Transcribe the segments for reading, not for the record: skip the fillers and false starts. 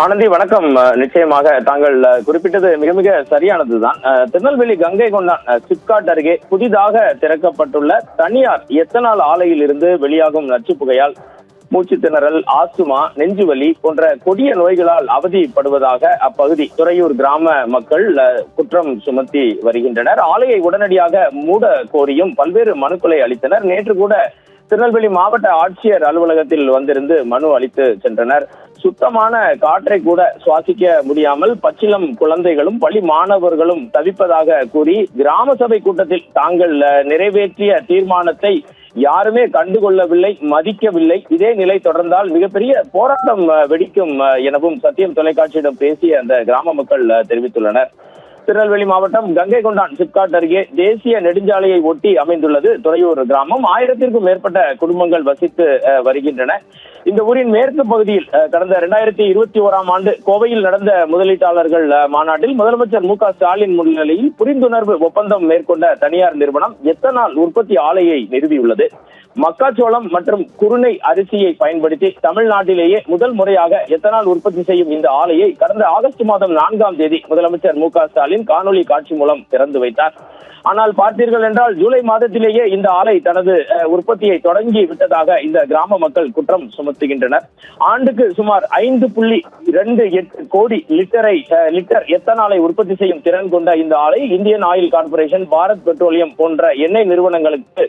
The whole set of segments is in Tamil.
ஆனந்தி வணக்கம். நிச்சயமாக தாங்கள் குறிப்பிட்டது மிக மிக சரியானதுதான். திருநெல்வேலி கங்கை கொண்டான் சிப்காட் அருகே புதிதாக திறக்கப்பட்டுள்ள தனியார் எத்தனால் ஆலையில் இருந்து வெளியாகும் நச்சு புகையால் மூச்சு திணறல், ஆஸ்துமா, நெஞ்சுவலி போன்ற கொடிய நோய்களால் அவதிப்படுவதாக அப்பகுதி துறையூர் கிராம மக்கள் குற்றம் சுமத்தி வருகின்றனர். ஆலையை உடனடியாக மூட கோரியும் பல்வேறு மனுக்களை அளித்தனர். நேற்று கூட திருநெல்வேலி மாவட்ட ஆட்சியர் அலுவலகத்தில் வந்திருந்து மனு அளித்து சென்றனர். சுத்தமான காற்றை கூட சுவாசிக்க முடியாமல் பச்சிளம் குழந்தைகளும் பள்ளி மாணவர்களும் தவிப்பதாக கூறி கிராம சபை கூட்டத்தில் தாங்கள் நிறைவேற்றிய தீர்மானத்தை யாருமே கண்டுகொள்ளவில்லை, மதிக்கவில்லை. இதே நிலை தொடர்ந்தால் மிகப்பெரிய போராட்டம் வெடிக்கும் எனவும் சத்தியம் தொலைக்காட்சியிடம் பேசிய அந்த கிராம மக்கள் தெரிவித்துள்ளனர். திருநெல்வேலி மாவட்டம் கங்கை கொண்டான் சிப்காட் அருகே தேசிய நெடுஞ்சாலையை ஒட்டி அமைந்துள்ளது துறையூர் கிராமம். 1000த்திற்கும் மேற்பட்ட குடும்பங்கள் வசித்து வருகின்றன. இந்த ஊரின் மேற்கு பகுதியில் கடந்த 2021ஆம் ஆண்டு கோவையில் நடந்த முதலீட்டாளர்கள் மாநாட்டில் முதலமைச்சர் மு.க.ஸ்டாலின் முன்னிலையில் புரிந்துணர்வு ஒப்பந்தம் மேற்கொண்ட தனியார் நிறுவனம் எத்தனால் உற்பத்தி ஆலையை நிறுவியுள்ளது. மக்காச்சோளம் மற்றும் குருணை அரிசியை பயன்படுத்தி தமிழ்நாட்டிலேயே முதல் முறையாக எத்தனால் உற்பத்தி செய்யும் இந்த ஆலையை கடந்த ஆகஸ்ட் மாதம் 4ஆம் தேதி முதலமைச்சர் மு.க.ஸ்டாலின் காணொலி காட்சி மூலம் திறந்து வைத்தார். ஆனால் பார்த்தீர்கள் என்றால் ஜூலை மாதத்திலேயே இந்த ஆலை தனது உற்பத்தியை தொடங்கி விட்டதாக இந்த கிராம மக்கள் குற்றம் சுமத்துகின்றனர். ஆண்டுக்கு சுமார் 5.28 கோடி லிட்டர் எத்தனாலை உற்பத்தி செய்யும் திறன் கொண்ட இந்த ஆலை Indian oil corporation, Bharat petroleum போன்ற எண்ணெய் நிறுவனங்களுக்கு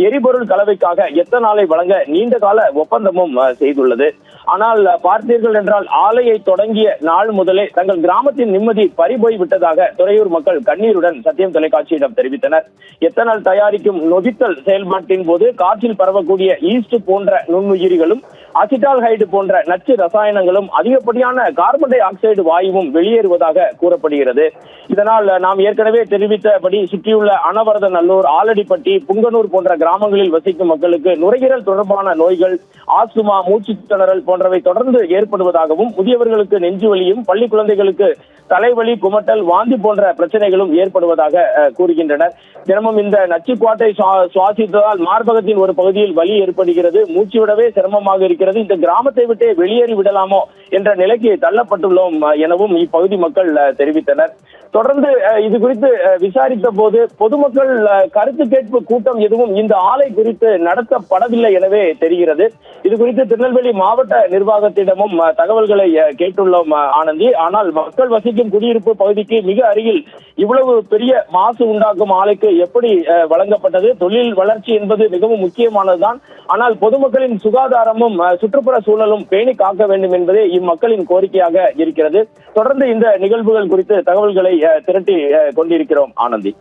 எரிபொருள் கலவைக்காக எத்தனாலை வழங்க நீண்ட கால ஒப்பந்தமும் செய்துள்ளது. ஆனால் பார்த்தீர்கள் என்றால் ஆலையை தொடங்கிய நாள் முதலே தங்கள் கிராமத்தின் நிம்மதி பறிபோய் விட்டதாக துறையூர் மக்கள் கண்ணீருடன் சத்தியம் தொலைக்காட்சியிடம் தெரிவித்தனர். எத்தனால் தயாரிக்கும் நொதித்தல் செயல்பாட்டின் போது காற்றில் பரவக்கூடிய ஈஸ்ட் போன்ற நுண்ணுயிரிகளும் அசிட்டால்ஹைடு போன்ற நச்சு ரசாயனங்களும் அதிகப்படியான கார்பன் டை ஆக்சைடு வாயுவும் வெளியேறுவதாக கூறப்படுகிறது. இதனால் நாம் ஏற்கனவே தெரிவித்தபடி சுற்றியுள்ள அனவரதநல்லூர், ஆலடிப்பட்டி, புங்கனூர் போன்ற கிராமங்களில் வசிக்கும் மக்களுக்கு நுரையீரல் தொடர்பான நோய்கள், ஆஸ்துமா, மூச்சு திணறல் போன்றவை தொடர்ந்து ஏற்படுவதாகவும் முதியவர்களுக்கு நெஞ்சுவலியும் பள்ளி குழந்தைகளுக்கு தலைவலி, குமட்டல், வாந்தி போன்ற பிரச்சனைகளும் ஏற்படுவதாக கூறுகின்றனர். தினமும் இந்த நச்சு காற்றை சுவாசித்ததால் மார்பகத்தின் ஒரு பகுதியில் வலி ஏற்படுகிறது, மூச்சு விடவே சிரமமாக இருக்கிறது. இந்த கிராமத்தை விட்டே வெளியேறி விடலாமோ என்ற நிலைக்கு தள்ளப்பட்டுள்ளோம் எனவும் இப்பகுதி மக்கள் தெரிவித்தனர். தொடர்ந்து இது குறித்து விசாரித்த போது பொதுமக்கள் கருத்து கேட்பு கூட்டம் எதுவும் இந்த ஆலை குறித்து நடத்தப்படவில்லை எனவே தெரிகிறது. இது குறித்து திருநெல்வேலி மாவட்ட நிர்வாகத்திடமும் தகவல்களை கேட்டுள்ளோம் ஆனந்தி. ஆனால் மக்கள் வசிக்கும் குடியிருப்பு பகுதிக்கு மிக அருகில் இவ்வளவு பெரிய மாசு உண்டாக்கும் ஆலைக்கு எப்படி வழங்கப்பட்டது? தொழில் வளர்ச்சி என்பது மிகவும் முக்கியமானதுதான். ஆனால் பொதுமக்களின் சுகாதாரமும் சுற்றுப்புற சூழலும் பேணி காக்க வேண்டும் என்பதே இம்மக்களின் கோரிக்கையாக இருக்கிறது. தொடர்ந்து இந்த நிகழ்வுகள் குறித்து தகவல்களை திரட்டி கொண்டிருக்கிறோம் ஆனந்தி.